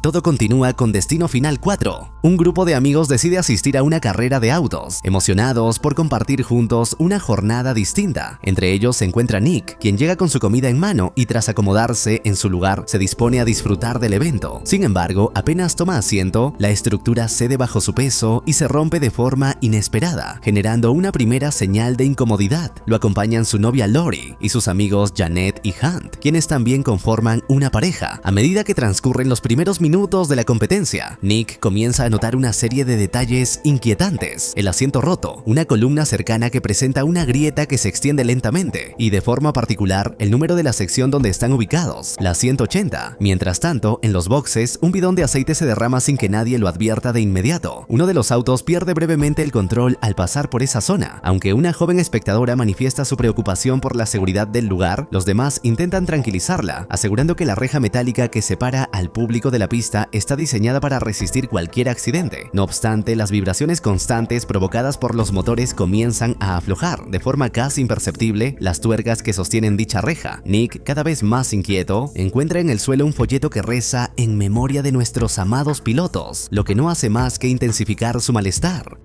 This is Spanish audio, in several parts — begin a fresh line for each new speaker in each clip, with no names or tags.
todo continúa con Destino Final 4. Un grupo de amigos decide asistir a una carrera de autos, emocionados por compartir juntos una jornada distinta. Entre ellos se encuentra Nick, quien llega con su comida en mano y tras acomodarse en su lugar se dispone a disfrutar del evento. Sin embargo, apenas toma asiento, la estructura cede bajo su peso y se rompe de forma inesperada, generando una primera señal de incomodidad. Lo acompañan su novia Lori y sus amigos Janet y Hunt, quienes también conforman una pareja. A medida que transcurren los primeros minutos de la competencia, Nick comienza a notar una serie de detalles inquietantes. El asiento roto, una columna cercana que presenta una grieta que se extiende lentamente y de forma particular el número de la sección donde están ubicados, la 180. Mientras tanto, en los boxes, un bidón de aceite se derrama sin que nadie lo advierta de inmediato. Uno de los autos pierde brevemente el control al pasar por esa zona. Aunque una joven espectadora manifiesta su preocupación por la seguridad del lugar, los demás intentan tranquilizarla, asegurando que la reja metálica que separa al público de la pista está diseñada para resistir cualquier accidente. No obstante, las vibraciones constantes provocadas por los motores comienzan a aflojar de forma casi imperceptible las tuercas que sostienen dicha reja. Nick, cada vez más inquieto, encuentra en el suelo un folleto que reza "En memoria de nuestros amados pilotos", lo que no hace más que intensificar su malestar.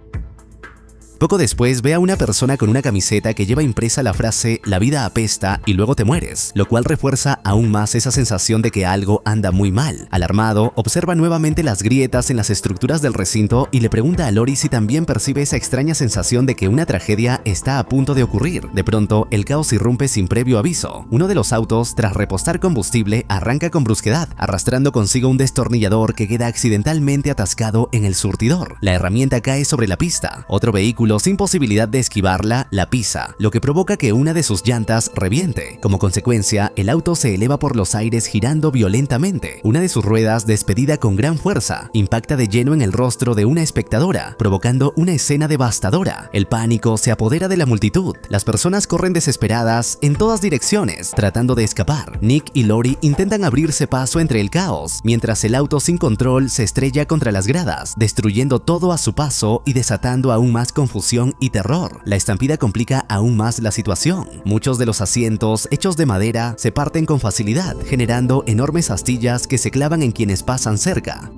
Poco después ve a una persona con una camiseta que lleva impresa la frase "La vida apesta y luego te mueres", lo cual refuerza aún más esa sensación de que algo anda muy mal. Alarmado, observa nuevamente las grietas en las estructuras del recinto y le pregunta a Lori si también percibe esa extraña sensación de que una tragedia está a punto de ocurrir. De pronto, el caos irrumpe sin previo aviso. Uno de los autos, tras repostar combustible, arranca con brusquedad, arrastrando consigo un destornillador que queda accidentalmente atascado en el surtidor. La herramienta cae sobre la pista. Otro vehículo, sin posibilidad de esquivarla, la pisa, lo que provoca que una de sus llantas reviente. Como consecuencia, el auto se eleva por los aires girando violentamente. Una de sus ruedas, despedida con gran fuerza, impacta de lleno en el rostro de una espectadora, provocando una escena devastadora. El pánico se apodera de la multitud. Las personas corren desesperadas en todas direcciones, tratando de escapar. Nick y Lori intentan abrirse paso entre el caos, mientras el auto sin control se estrella contra las gradas, destruyendo todo a su paso y desatando aún más confusión y terror. La estampida complica aún más la situación. Muchos de los asientos, hechos de madera, se parten con facilidad, generando enormes astillas que se clavan en quienes pasan cerca.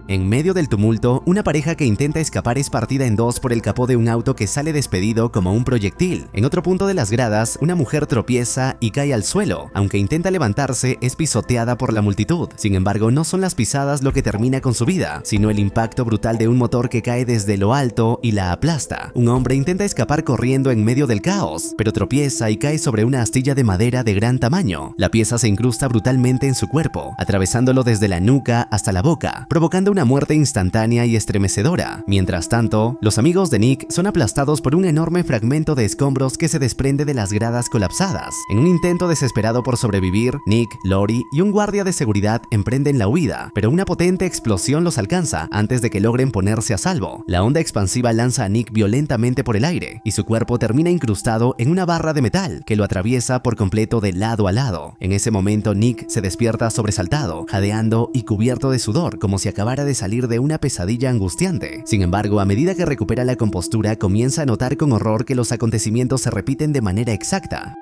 En medio del tumulto, una pareja que intenta escapar es partida en dos por el capó de un auto que sale despedido como un proyectil. En otro punto de las gradas, una mujer tropieza y cae al suelo. Aunque intenta levantarse, es pisoteada por la multitud. Sin embargo, no son las pisadas lo que termina con su vida, sino el impacto brutal de un motor que cae desde lo alto y la aplasta. Un hombre intenta escapar corriendo en medio del caos, pero tropieza y cae sobre una astilla de madera de gran tamaño. La pieza se incrusta brutalmente en su cuerpo, atravesándolo desde la nuca hasta la boca, provocando una muerte instantánea y estremecedora. Mientras tanto, los amigos de Nick son aplastados por un enorme fragmento de escombros que se desprende de las gradas colapsadas. En un intento desesperado por sobrevivir, Nick, Lori y un guardia de seguridad emprenden la huida, pero una potente explosión los alcanza antes de que logren ponerse a salvo. La onda expansiva lanza a Nick violentamente por el aire y su cuerpo termina incrustado en una barra de metal que lo atraviesa por completo de lado a lado. En ese momento, Nick se despierta sobresaltado, jadeando y cubierto de sudor, como si acabara de salir de una pesadilla angustiante. Sin embargo, a medida que recupera la compostura, comienza a notar con horror que los acontecimientos se repiten de manera exacta.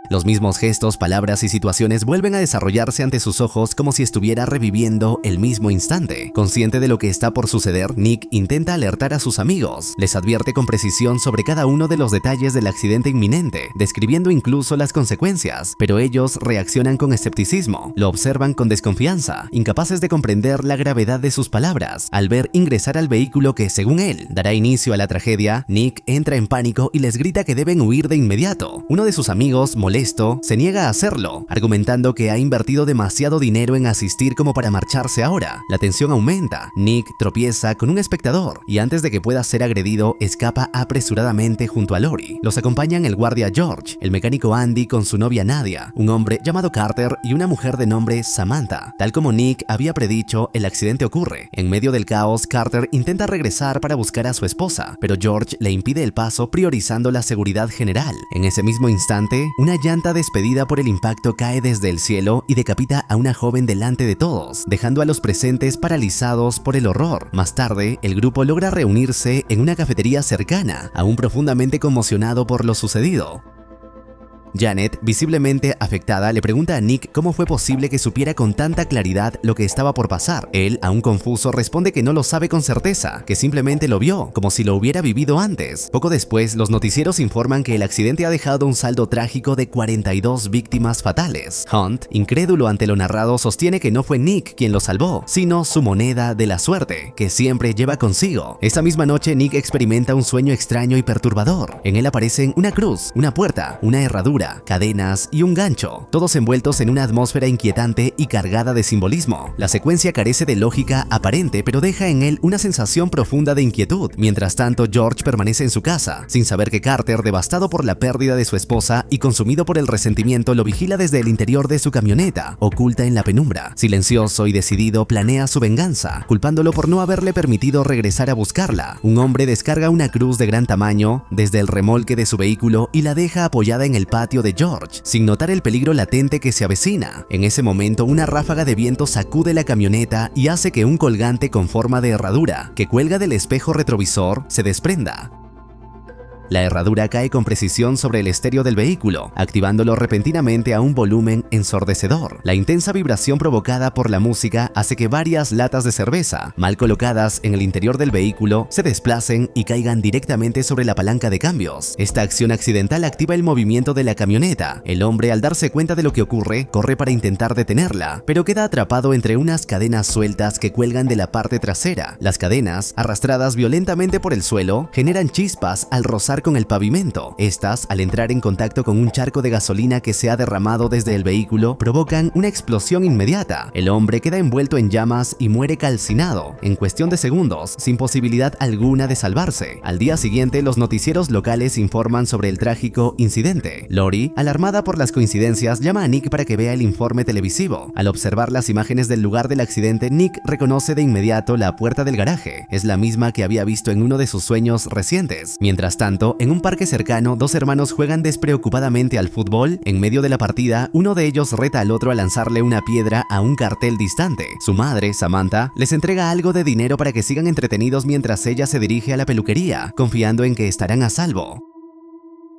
Los mismos gestos, palabras y situaciones vuelven a desarrollarse ante sus ojos como si estuviera reviviendo el mismo instante. Consciente de lo que está por suceder, Nick intenta alertar a sus amigos. Les advierte con precisión sobre cada uno de los detalles del accidente inminente, describiendo incluso las consecuencias, pero ellos reaccionan con escepticismo, lo observan con desconfianza, incapaces de comprender la gravedad de sus palabras. Al ver ingresar al vehículo que, según él, dará inicio a la tragedia, Nick entra en pánico y les grita que deben huir de inmediato. Uno de sus amigos, molesto, se niega a hacerlo, argumentando que ha invertido demasiado dinero en asistir como para marcharse ahora. La tensión aumenta. Nick tropieza con un espectador y antes de que pueda ser agredido, escapa apresuradamente junto a Lori. Los acompañan el guardia George, el mecánico Andy con su novia Nadia, un hombre llamado Carter y una mujer de nombre Samantha. Tal como Nick había predicho, el accidente ocurre. En medio del caos, Carter intenta regresar para buscar a su esposa, pero George le impide el paso, priorizando la seguridad general. En ese mismo instante, una llanta despedida por el impacto cae desde el cielo y decapita a una joven delante de todos, dejando a los presentes paralizados por el horror. Más tarde, el grupo logra reunirse en una cafetería cercana, aún profundamente conmocionado por lo sucedido. Janet, visiblemente afectada, le pregunta a Nick cómo fue posible que supiera con tanta claridad lo que estaba por pasar. Él, aún confuso, responde que no lo sabe con certeza, que simplemente lo vio, como si lo hubiera vivido antes. Poco después, los noticieros informan que el accidente ha dejado un saldo trágico de 42 víctimas fatales. Hunt, incrédulo ante lo narrado, sostiene que no fue Nick quien lo salvó, sino su moneda de la suerte, que siempre lleva consigo. Esa misma noche, Nick experimenta un sueño extraño y perturbador. En él aparecen una cruz, una puerta, una herradura, cadenas y un gancho, todos envueltos en una atmósfera inquietante y cargada de simbolismo. La secuencia carece de lógica aparente, pero deja en él una sensación profunda de inquietud. Mientras tanto, George permanece en su casa, sin saber que Carter, devastado por la pérdida de su esposa y consumido por el resentimiento, lo vigila desde el interior de su camioneta, oculta en la penumbra. Silencioso y decidido, planea su venganza, culpándolo por no haberle permitido regresar a buscarla. Un hombre descarga una cruz de gran tamaño desde el remolque de su vehículo y la deja apoyada en el patio de George, sin notar el peligro latente que se avecina. En ese momento, una ráfaga de viento sacude la camioneta y hace que un colgante con forma de herradura, que cuelga del espejo retrovisor, se desprenda. La herradura cae con precisión sobre el estéreo del vehículo, activándolo repentinamente a un volumen ensordecedor. La intensa vibración provocada por la música hace que varias latas de cerveza, mal colocadas en el interior del vehículo, se desplacen y caigan directamente sobre la palanca de cambios. Esta acción accidental activa el movimiento de la camioneta. El hombre, al darse cuenta de lo que ocurre, corre para intentar detenerla, pero queda atrapado entre unas cadenas sueltas que cuelgan de la parte trasera. Las cadenas, arrastradas violentamente por el suelo, generan chispas al rozar con el pavimento. Estas, al entrar en contacto con un charco de gasolina que se ha derramado desde el vehículo, provocan una explosión inmediata. El hombre queda envuelto en llamas y muere calcinado en cuestión de segundos, sin posibilidad alguna de salvarse. Al día siguiente, los noticieros locales informan sobre el trágico incidente. Lori, alarmada por las coincidencias, llama a Nick para que vea el informe televisivo. Al observar las imágenes del lugar del accidente, Nick reconoce de inmediato la puerta del garaje. Es la misma que había visto en uno de sus sueños recientes. Mientras tanto, en un parque cercano, dos hermanos juegan despreocupadamente al fútbol. En medio de la partida, uno de ellos reta al otro a lanzarle una piedra a un cartel distante. Su madre, Samantha, les entrega algo de dinero para que sigan entretenidos mientras ella se dirige a la peluquería, confiando en que estarán a salvo.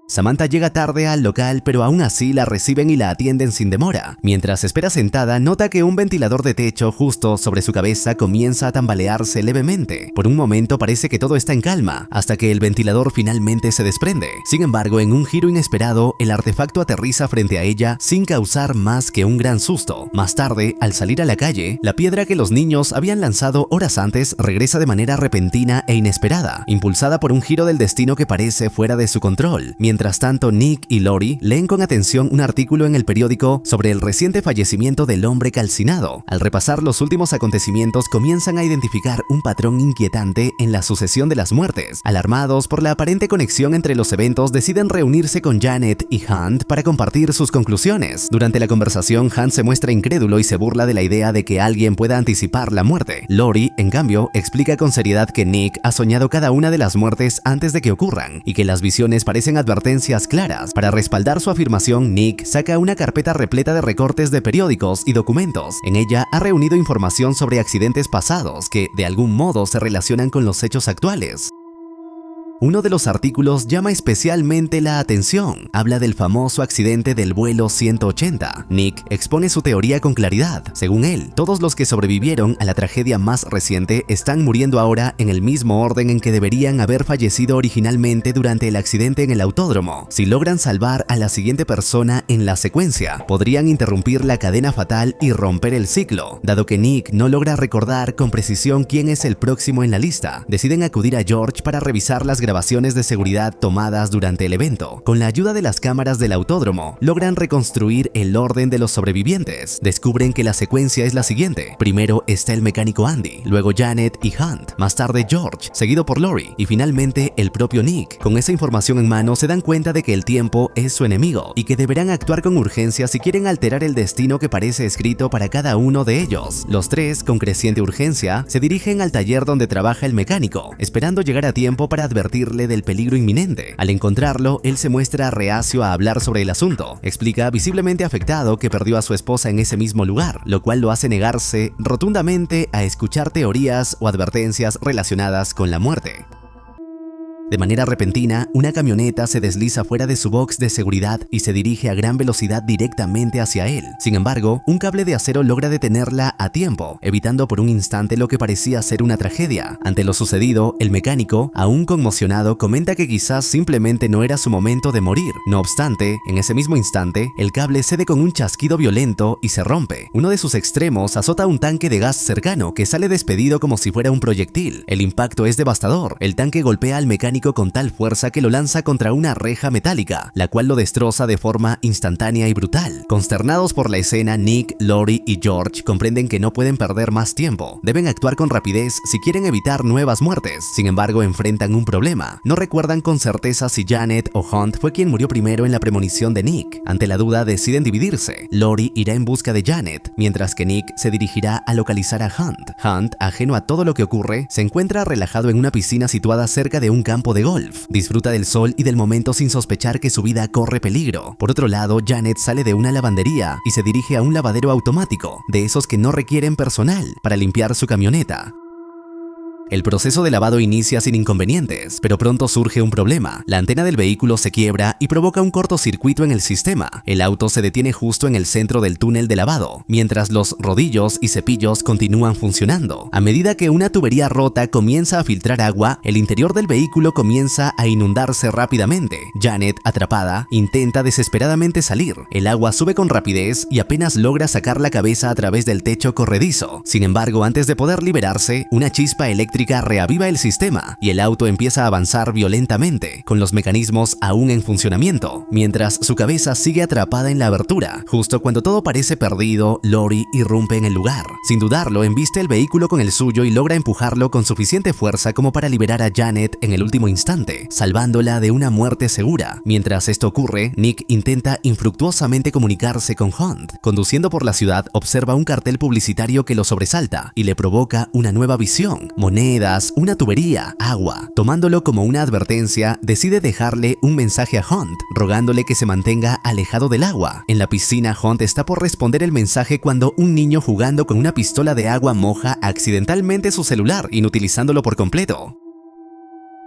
Samantha llega tarde al local, pero aún así la reciben y la atienden sin demora. Mientras espera sentada, nota que un ventilador de techo justo sobre su cabeza comienza a tambalearse levemente. Por un momento parece que todo está en calma, hasta que el ventilador finalmente se desprende. Sin embargo, en un giro inesperado, el artefacto aterriza frente a ella sin causar más que un gran susto. Más tarde, al salir a la calle, la piedra que los niños habían lanzado horas antes regresa de manera repentina e inesperada, impulsada por un giro del destino que parece fuera de su control. Mientras tanto, Nick y Lori leen con atención un artículo en el periódico sobre el reciente fallecimiento del hombre calcinado. Al repasar los últimos acontecimientos, comienzan a identificar un patrón inquietante en la sucesión de las muertes. Alarmados por la aparente conexión entre los eventos, deciden reunirse con Janet y Hunt para compartir sus conclusiones. Durante la conversación, Hunt se muestra incrédulo y se burla de la idea de que alguien pueda anticipar la muerte. Lori, en cambio, explica con seriedad que Nick ha soñado cada una de las muertes antes de que ocurran y que las visiones parecen advertencias claras. Para respaldar su afirmación, Nick saca una carpeta repleta de recortes de periódicos y documentos. En ella ha reunido información sobre accidentes pasados que, de algún modo, se relacionan con los hechos actuales. Uno de los artículos llama especialmente la atención. Habla del famoso accidente del vuelo 180. Nick expone su teoría con claridad. Según él, todos los que sobrevivieron a la tragedia más reciente están muriendo ahora en el mismo orden en que deberían haber fallecido originalmente durante el accidente en el autódromo. Si logran salvar a la siguiente persona en la secuencia, podrían interrumpir la cadena fatal y romper el ciclo. Dado que Nick no logra recordar con precisión quién es el próximo en la lista, deciden acudir a George para revisar las grabaciones de seguridad tomadas durante el evento. Con la ayuda de las cámaras del autódromo, logran reconstruir el orden de los sobrevivientes. Descubren que la secuencia es la siguiente. Primero está el mecánico Andy, luego Janet y Hunt, más tarde George, seguido por Lori y finalmente el propio Nick. Con esa información en mano se dan cuenta de que el tiempo es su enemigo y que deberán actuar con urgencia si quieren alterar el destino que parece escrito para cada uno de ellos. Los tres, con creciente urgencia, se dirigen al taller donde trabaja el mecánico, esperando llegar a tiempo para advertirle del peligro inminente. Al encontrarlo, él se muestra reacio a hablar sobre el asunto. Explica, visiblemente afectado, que perdió a su esposa en ese mismo lugar, lo cual lo hace negarse rotundamente a escuchar teorías o advertencias relacionadas con la muerte. De manera repentina, una camioneta se desliza fuera de su box de seguridad y se dirige a gran velocidad directamente hacia él. Sin embargo, un cable de acero logra detenerla a tiempo, evitando por un instante lo que parecía ser una tragedia. Ante lo sucedido, el mecánico, aún conmocionado, comenta que quizás simplemente no era su momento de morir. No obstante, en ese mismo instante, el cable cede con un chasquido violento y se rompe. Uno de sus extremos azota un tanque de gas cercano que sale despedido como si fuera un proyectil. El impacto es devastador. El tanque golpea al mecánico con tal fuerza que lo lanza contra una reja metálica, la cual lo destroza de forma instantánea y brutal. Consternados por la escena, Nick, Lori y George comprenden que no pueden perder más tiempo. Deben actuar con rapidez si quieren evitar nuevas muertes. Sin embargo, enfrentan un problema. No recuerdan con certeza si Janet o Hunt fue quien murió primero en la premonición de Nick. Ante la duda, deciden dividirse. Lori irá en busca de Janet, mientras que Nick se dirigirá a localizar a Hunt. Hunt, ajeno a todo lo que ocurre, se encuentra relajado en una piscina situada cerca de un campo de golf. Disfruta del sol y del momento sin sospechar que su vida corre peligro. Por otro lado, Janet sale de una lavandería y se dirige a un lavadero automático, de esos que no requieren personal, para limpiar su camioneta. El proceso de lavado inicia sin inconvenientes, pero pronto surge un problema. La antena del vehículo se quiebra y provoca un cortocircuito en el sistema. El auto se detiene justo en el centro del túnel de lavado, mientras los rodillos y cepillos continúan funcionando. A medida que una tubería rota comienza a filtrar agua, el interior del vehículo comienza a inundarse rápidamente. Janet, atrapada, intenta desesperadamente salir. El agua sube con rapidez y apenas logra sacar la cabeza a través del techo corredizo. Sin embargo, antes de poder liberarse, una chispa eléctrica reaviva el sistema y el auto empieza a avanzar violentamente, con los mecanismos aún en funcionamiento, mientras su cabeza sigue atrapada en la abertura. Justo cuando todo parece perdido, Lori irrumpe en el lugar. Sin dudarlo, embiste el vehículo con el suyo y logra empujarlo con suficiente fuerza como para liberar a Janet en el último instante, salvándola de una muerte segura. Mientras esto ocurre, Nick intenta infructuosamente comunicarse con Hunt. Conduciendo por la ciudad, observa un cartel publicitario que lo sobresalta y le provoca una nueva visión. Monedas, una tubería, agua. Tomándolo como una advertencia, decide dejarle un mensaje a Hunt, rogándole que se mantenga alejado del agua. En la piscina, Hunt está por responder el mensaje cuando un niño jugando con una pistola de agua moja accidentalmente su celular, inutilizándolo por completo.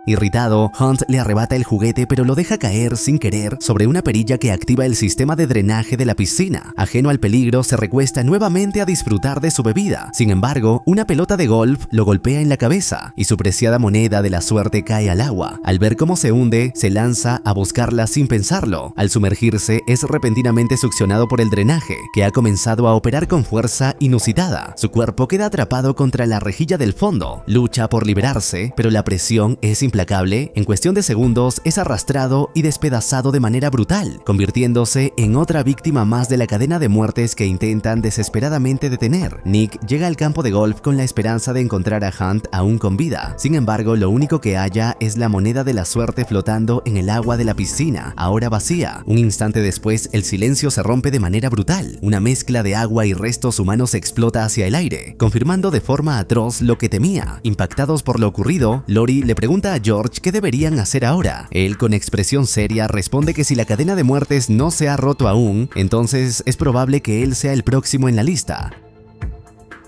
Irritado, Hunt le arrebata el juguete pero lo deja caer sin querer sobre una perilla que activa el sistema de drenaje de la piscina. Ajeno al peligro, se recuesta nuevamente a disfrutar de su bebida. Sin embargo, una pelota de golf lo golpea en la cabeza y su preciada moneda de la suerte cae al agua. Al ver cómo se hunde, se lanza a buscarla sin pensarlo. Al sumergirse, es repentinamente succionado por el drenaje, que ha comenzado a operar con fuerza inusitada. Su cuerpo queda atrapado contra la rejilla del fondo. Lucha por liberarse, pero la presión es implacable. En cuestión de segundos es arrastrado y despedazado de manera brutal, convirtiéndose en otra víctima más de la cadena de muertes que intentan desesperadamente detener. Nick llega al campo de golf con la esperanza de encontrar a Hunt aún con vida. Sin embargo, lo único que halla es la moneda de la suerte flotando en el agua de la piscina, ahora vacía. Un instante después, el silencio se rompe de manera brutal. Una mezcla de agua y restos humanos explota hacia el aire, confirmando de forma atroz lo que temía. Impactados por lo ocurrido, Lori le pregunta a George qué deberían hacer ahora. Él, con expresión seria, responde que si la cadena de muertes no se ha roto aún, entonces es probable que él sea el próximo en la lista.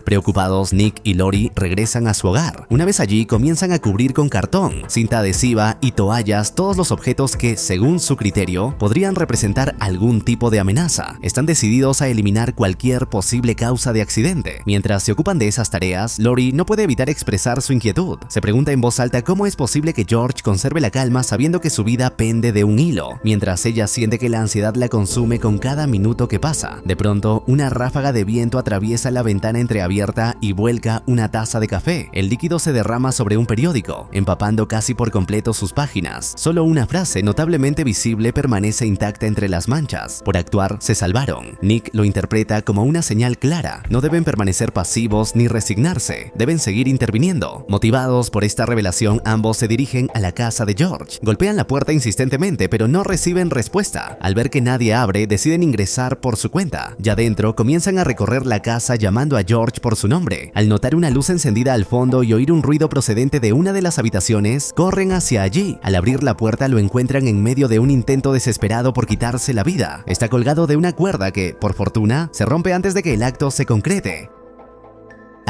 Preocupados, Nick y Lori regresan a su hogar. Una vez allí, comienzan a cubrir con cartón, cinta adhesiva y toallas todos los objetos que, según su criterio, podrían representar algún tipo de amenaza. Están decididos a eliminar cualquier posible causa de accidente. Mientras se ocupan de esas tareas, Lori no puede evitar expresar su inquietud. Se pregunta en voz alta cómo es posible que George conserve la calma sabiendo que su vida pende de un hilo, mientras ella siente que la ansiedad la consume con cada minuto que pasa. De pronto, una ráfaga de viento atraviesa la ventana entreabierta y vuelca una taza de café. El líquido se derrama sobre un periódico, empapando casi por completo sus páginas. Solo una frase notablemente visible permanece intacta entre las manchas. Por actuar, se salvaron. Nick lo interpreta como una señal clara. No deben permanecer pasivos ni resignarse. Deben seguir interviniendo. Motivados por esta revelación, ambos se dirigen a la casa de George. Golpean la puerta insistentemente, pero no reciben respuesta. Al ver que nadie abre, deciden ingresar por su cuenta. Ya dentro, comienzan a recorrer la casa llamando a George por su nombre. Al notar una luz encendida al fondo y oír un ruido procedente de una de las habitaciones, corren hacia allí. Al abrir la puerta, lo encuentran en medio de un intento desesperado por quitarse la vida. Está colgado de una cuerda que, por fortuna, se rompe antes de que el acto se concrete.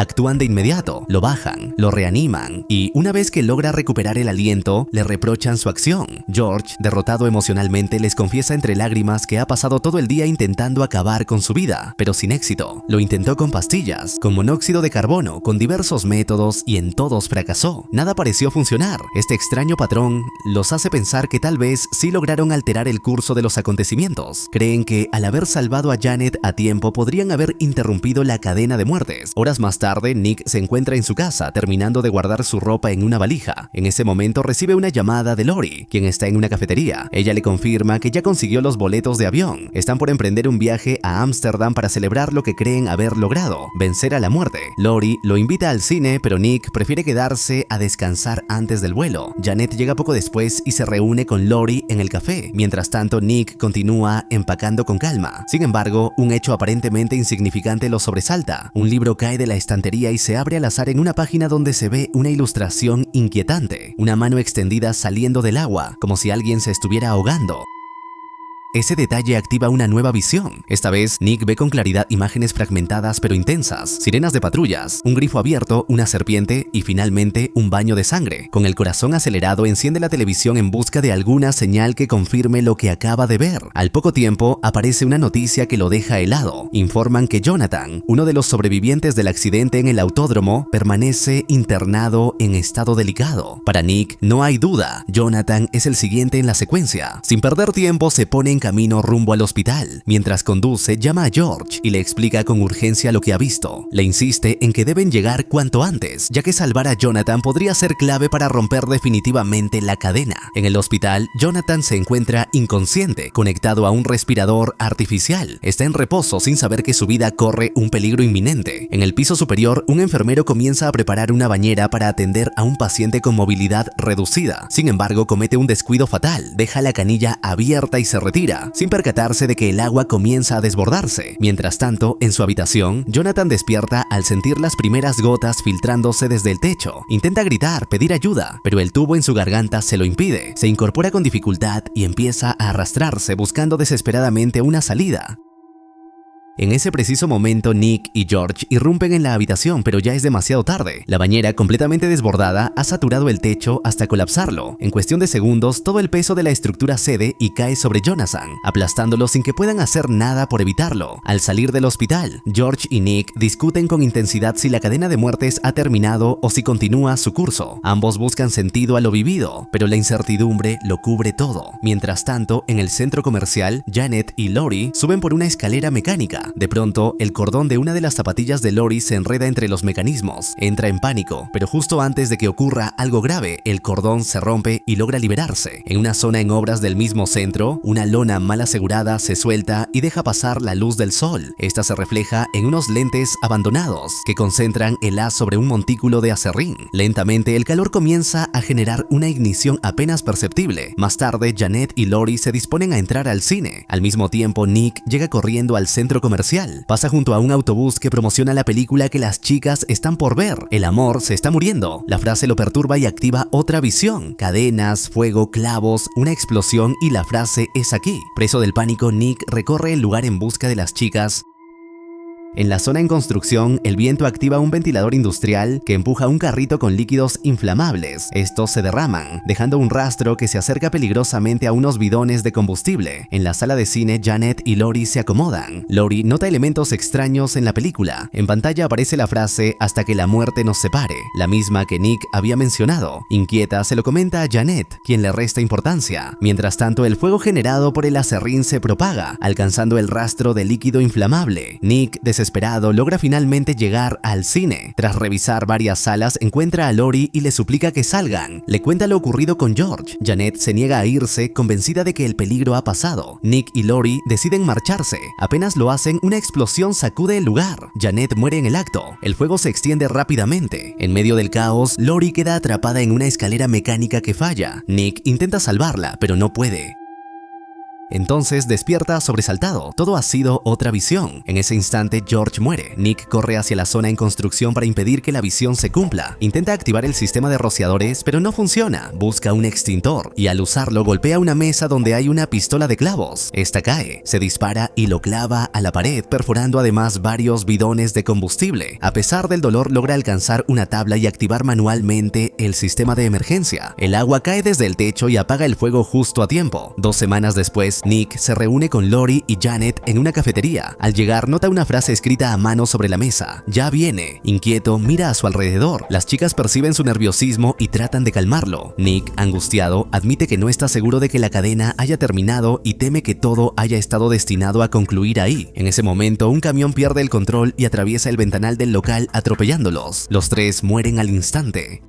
actúan de inmediato, lo bajan, lo reaniman y una vez que logra recuperar el aliento, le reprochan su acción. George, derrotado emocionalmente, les confiesa entre lágrimas que ha pasado todo el día intentando acabar con su vida, pero sin éxito. Lo intentó con pastillas, con monóxido de carbono, con diversos métodos y en todos fracasó. Nada pareció funcionar. Este extraño patrón los hace pensar que tal vez sí lograron alterar el curso de los acontecimientos. Creen que al haber salvado a Janet a tiempo podrían haber interrumpido la cadena de muertes. Horas más tarde, Nick se encuentra en su casa terminando de guardar su ropa en una valija. En ese momento recibe una llamada de Lori, quien está en una cafetería. Ella le confirma que ya consiguió los boletos de avión. Están por emprender un viaje a Ámsterdam para celebrar lo que creen haber logrado, vencer a la muerte. Lori lo invita al cine, pero Nick prefiere quedarse a descansar antes del vuelo. Janet llega poco después y se reúne con Lori en el café. Mientras tanto, Nick continúa empacando con calma. Sin embargo, un hecho aparentemente insignificante lo sobresalta. Un libro cae de la estantería y se abre al azar en una página donde se ve una ilustración inquietante. Una mano extendida saliendo del agua, como si alguien se estuviera ahogando. Ese detalle activa una nueva visión. Esta vez, Nick ve con claridad imágenes fragmentadas pero intensas, sirenas de patrullas, un grifo abierto, una serpiente y finalmente un baño de sangre. Con el corazón acelerado, enciende la televisión en busca de alguna señal que confirme lo que acaba de ver. Al poco tiempo, aparece una noticia que lo deja helado. Informan que Jonathan, uno de los sobrevivientes del accidente en el autódromo, permanece internado en estado delicado. Para Nick, no hay duda, Jonathan es el siguiente en la secuencia. Sin perder tiempo, se pone en camino rumbo al hospital. Mientras conduce, llama a George y le explica con urgencia lo que ha visto. Le insiste en que deben llegar cuanto antes, ya que salvar a Jonathan podría ser clave para romper definitivamente la cadena. En el hospital, Jonathan se encuentra inconsciente, conectado a un respirador artificial. Está en reposo sin saber que su vida corre un peligro inminente. En el piso superior, un enfermero comienza a preparar una bañera para atender a un paciente con movilidad reducida. Sin embargo, comete un descuido fatal, deja la canilla abierta y se retira, sin percatarse de que el agua comienza a desbordarse. Mientras tanto, en su habitación, Jonathan despierta al sentir las primeras gotas filtrándose desde el techo. Intenta gritar, pedir ayuda, pero el tubo en su garganta se lo impide. Se incorpora con dificultad y empieza a arrastrarse buscando desesperadamente una salida. En ese preciso momento, Nick y George irrumpen en la habitación, pero ya es demasiado tarde. La bañera, completamente desbordada, ha saturado el techo hasta colapsarlo. En cuestión de segundos, todo el peso de la estructura cede y cae sobre Jonathan, aplastándolo sin que puedan hacer nada por evitarlo. Al salir del hospital, George y Nick discuten con intensidad si la cadena de muertes ha terminado o si continúa su curso. Ambos buscan sentido a lo vivido, pero la incertidumbre lo cubre todo. Mientras tanto, en el centro comercial, Janet y Lori suben por una escalera mecánica. De pronto, el cordón de una de las zapatillas de Lori se enreda entre los mecanismos. Entra en pánico, pero justo antes de que ocurra algo grave, el cordón se rompe y logra liberarse. En una zona en obras del mismo centro, una lona mal asegurada se suelta y deja pasar la luz del sol. Esta se refleja en unos lentes abandonados que concentran el haz sobre un montículo de acerrín. Lentamente, el calor comienza a generar una ignición apenas perceptible. Más tarde, Janet y Lori se disponen a entrar al cine. Al mismo tiempo, Nick llega corriendo al centro comercial. Pasa junto a un autobús que promociona la película que las chicas están por ver. El amor se está muriendo. La frase lo perturba y activa otra visión. Cadenas, fuego, clavos, una explosión y la frase es aquí. Preso del pánico, Nick recorre el lugar en busca de las chicas. En la zona en construcción, el viento activa un ventilador industrial que empuja un carrito con líquidos inflamables. Estos se derraman, dejando un rastro que se acerca peligrosamente a unos bidones de combustible. En la sala de cine, Janet y Lori se acomodan. Lori nota elementos extraños en la película. En pantalla aparece la frase "hasta que la muerte nos separe", la misma que Nick había mencionado. Inquieta, se lo comenta a Janet, quien le resta importancia. Mientras tanto, el fuego generado por el acerrín se propaga, alcanzando el rastro de líquido inflamable. Nick, desesperado, logra finalmente llegar al cine. Tras revisar varias salas, encuentra a Lori y le suplica que salgan. Le cuenta lo ocurrido con George. Janet se niega a irse, convencida de que el peligro ha pasado. Nick y Lori deciden marcharse. Apenas lo hacen, una explosión sacude el lugar. Janet muere en el acto. El fuego se extiende rápidamente. En medio del caos, Lori queda atrapada en una escalera mecánica que falla. Nick intenta salvarla, pero no puede. Entonces despierta sobresaltado. Todo ha sido otra visión. En ese instante George muere. Nick corre hacia la zona en construcción para impedir que la visión se cumpla. Intenta activar el sistema de rociadores, pero no funciona. Busca un extintor y al usarlo golpea una mesa donde hay una pistola de clavos. Esta cae, se dispara y lo clava a la pared, perforando además varios bidones de combustible. A pesar del dolor logra alcanzar una tabla y activar manualmente el sistema de emergencia. El agua cae desde el techo y apaga el fuego justo a tiempo. 2 semanas después, Nick se reúne con Lori y Janet en una cafetería. Al llegar nota una frase escrita a mano sobre la mesa. Ya viene. Inquieto, mira a su alrededor. Las chicas perciben su nerviosismo y tratan de calmarlo. Nick, angustiado, admite que no está seguro de que la cadena haya terminado y teme que todo haya estado destinado a concluir ahí. En ese momento, un camión pierde el control y atraviesa el ventanal del local atropellándolos. Los tres mueren al instante.